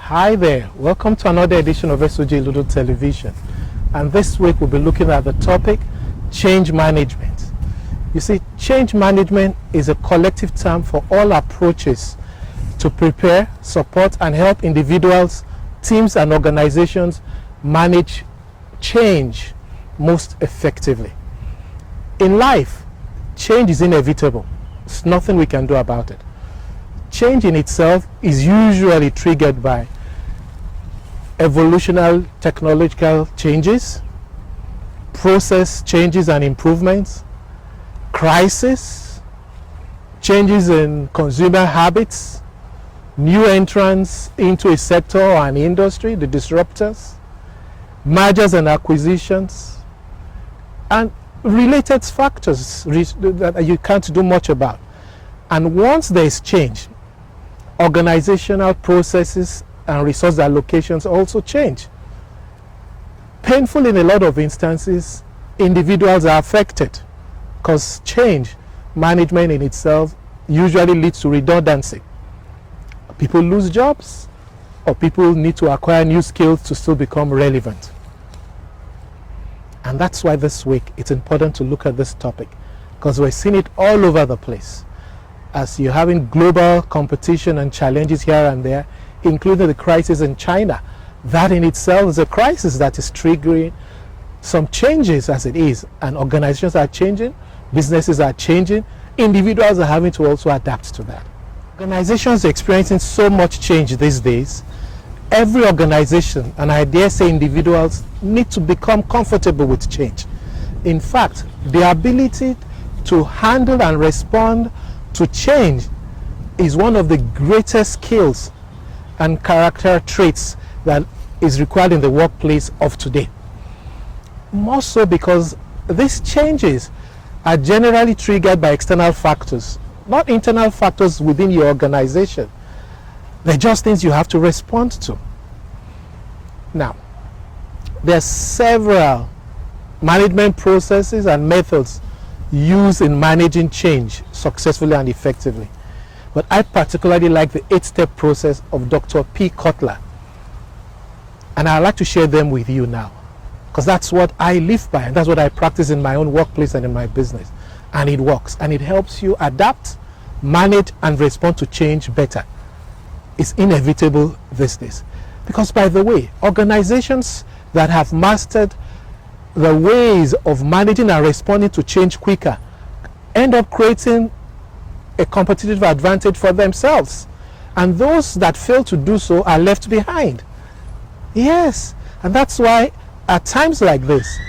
Hi there, welcome to another edition of SOJ Ludo Television, and this week we'll be looking at the topic change management. You see, change management is a collective term for all approaches to prepare, support and help individuals, teams and organizations manage change most effectively. In life, change is inevitable. There's nothing we can do about it. Change in itself is usually triggered by evolutionary technological changes, process changes and improvements, crisis, changes in consumer habits, new entrants into a sector or an industry, the disruptors, mergers and acquisitions, and related factors that you can't do much about. And once there is change, organizational processes and resource allocations also change. Painful in a lot of instances, individuals are affected because change management in itself usually leads to redundancy. People lose jobs, or people need to acquire new skills to still become relevant. And that's why this week it's important to look at this topic, because we're seeing it all over the place. As you're having global competition and challenges here and there, including the crisis in China. That in itself is a crisis that is triggering some changes as it is, and organizations are changing, businesses are changing, individuals are having to also adapt to that. Organizations are experiencing so much change these days. Every organization, and I dare say individuals, need to become comfortable with change. In fact, the ability to handle and respond to change is one of the greatest skills and character traits that is required in the workplace of today. More so because these changes are generally triggered by external factors, not internal factors within your organization. They're just things you have to respond to. Now, there are several management processes and methods used in managing change successfully and effectively. But I particularly like the 8-step process of Dr. P. Kotler. And I'd like to share them with you now, because that's what I live by and that's what I practice in my own workplace and in my business. And it works, and it helps you adapt, manage and respond to change better. It's inevitable these days. Because, by the way, organizations that have mastered the ways of managing and responding to change quicker end up creating a competitive advantage for themselves, and those that fail to do so are left behind. Yes, and that's why at times like this,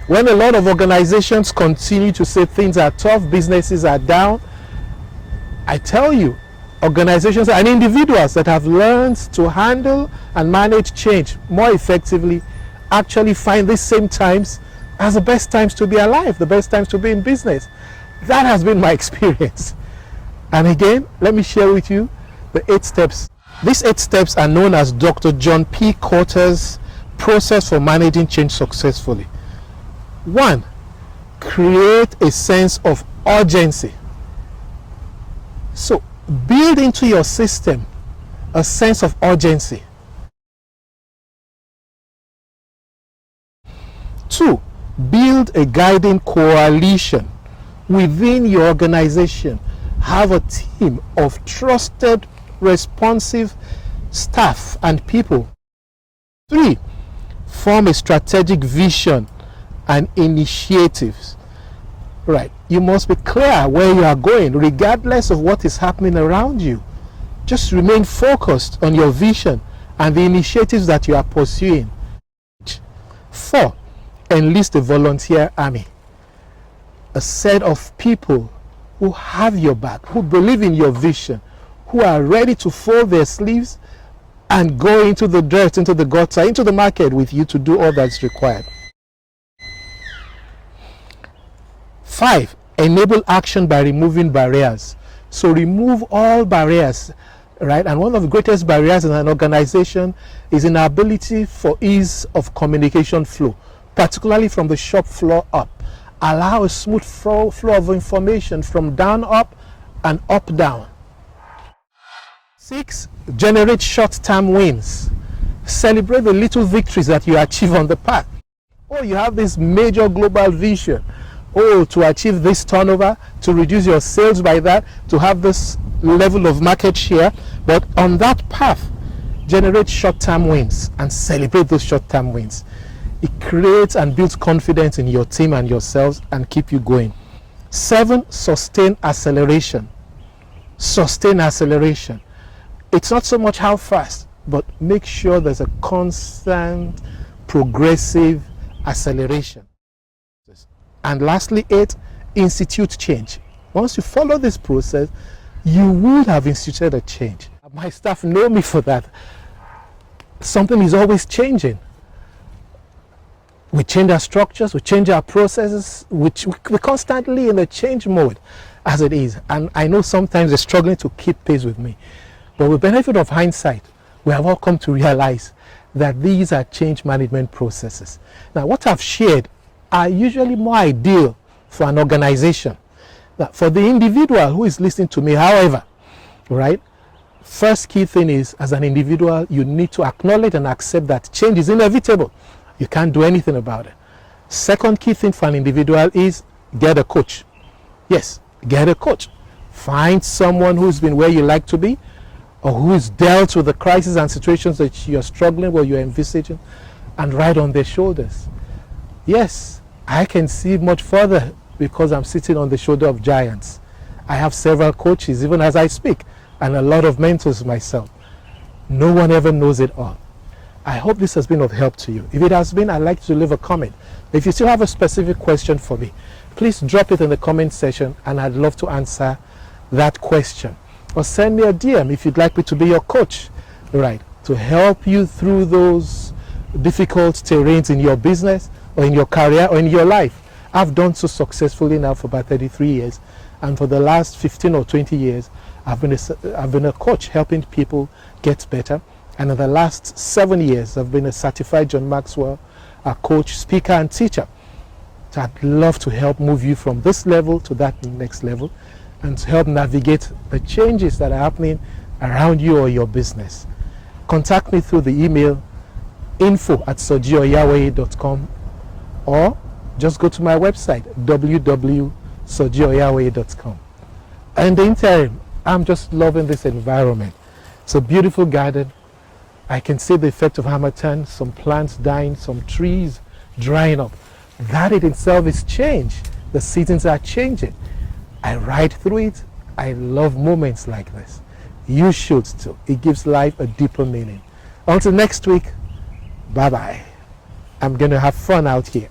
when a lot of organizations continue to say things are tough, businesses are down, I tell you, organizations and individuals that have learned to handle and manage change more effectively actually find these same times as the best times to be alive, the best times to be in business. That has been my experience. And again, let me share with you the 8 steps. These 8 steps are known as Dr. John P. Kotler's process for managing change successfully. 1. Create a sense of urgency. So, build into your system a sense of urgency. 2. Build a guiding coalition within your organization. Have a team of trusted, responsive staff and people. 3. Form a strategic vision and initiatives. Right. You must be clear where you are going, regardless of what is happening around you. Just remain focused on your vision and the initiatives that you are pursuing. 4. Enlist a volunteer army. A set of people who have your back, who believe in your vision, who are ready to fold their sleeves and go into the dirt, into the gutter, into the market with you to do all that's required. 5. Enable action by removing barriers. So remove all barriers, right? And one of the greatest barriers in an organization is inability for ease of communication flow, particularly from the shop floor up. Allow a smooth flow of information from down up and up down. 6, generate short-term wins. Celebrate the little victories that you achieve on the path. Oh, you have this major global vision. Oh, to achieve this turnover, to reduce your sales by that, to have this level of market share. But on that path, generate short-term wins and celebrate those short-term wins. It creates and builds confidence in your team and yourselves and keep you going. 7, sustain acceleration. Sustain acceleration. It's not so much how fast, but make sure there's a constant, progressive acceleration. And lastly, 8, institute change. Once you follow this process, you would have instituted a change. My staff know me for that. Something is always changing. We change our structures, we change our processes, we're constantly in a change mode as it is. And I know sometimes they're struggling to keep pace with me. But with the benefit of hindsight, we have all come to realize that these are change management processes. Now, what I've shared are usually more ideal for an organization. Now, for the individual who is listening to me, however, right, first key thing is, as an individual, you need to acknowledge and accept that change is inevitable. You can't do anything about it. Second key thing for an individual is get a coach. Yes, get a coach. Find someone who's been where you like to be, or who has dealt with the crises and situations that you're struggling with, you're envisaging, and ride on their shoulders. Yes, I can see much further because I'm sitting on the shoulder of giants. I have several coaches, even as I speak, and a lot of mentors myself. No one ever knows it all. I hope this has been of help to you. If it has been, I'd like you to leave a comment. If you still have a specific question for me, please drop it in the comment section and I'd love to answer that question. Or send me a DM if you'd like me to be your coach, right, to help you through those difficult terrains in your business or in your career or in your life. I've done so successfully now for about 33 years, and for the last 15 or 20 years I've been a coach helping people get better, and in the last 7 years I've been a certified John Maxwell coach, speaker and teacher. So I'd love to help move you from this level to that next level and to help navigate the changes that are happening around you or your business. Contact me through the email info@sojioyawe.com, or just go to my website www.sojioyawe.com. In the interim, I'm just loving this environment. It's a beautiful garden. I can see the effect of harmattan, some plants dying, some trees drying up. That in itself is change. The seasons are changing. I ride through it. I love moments like this. You should too. It gives life a deeper meaning. Until next week, bye-bye. I'm going to have fun out here.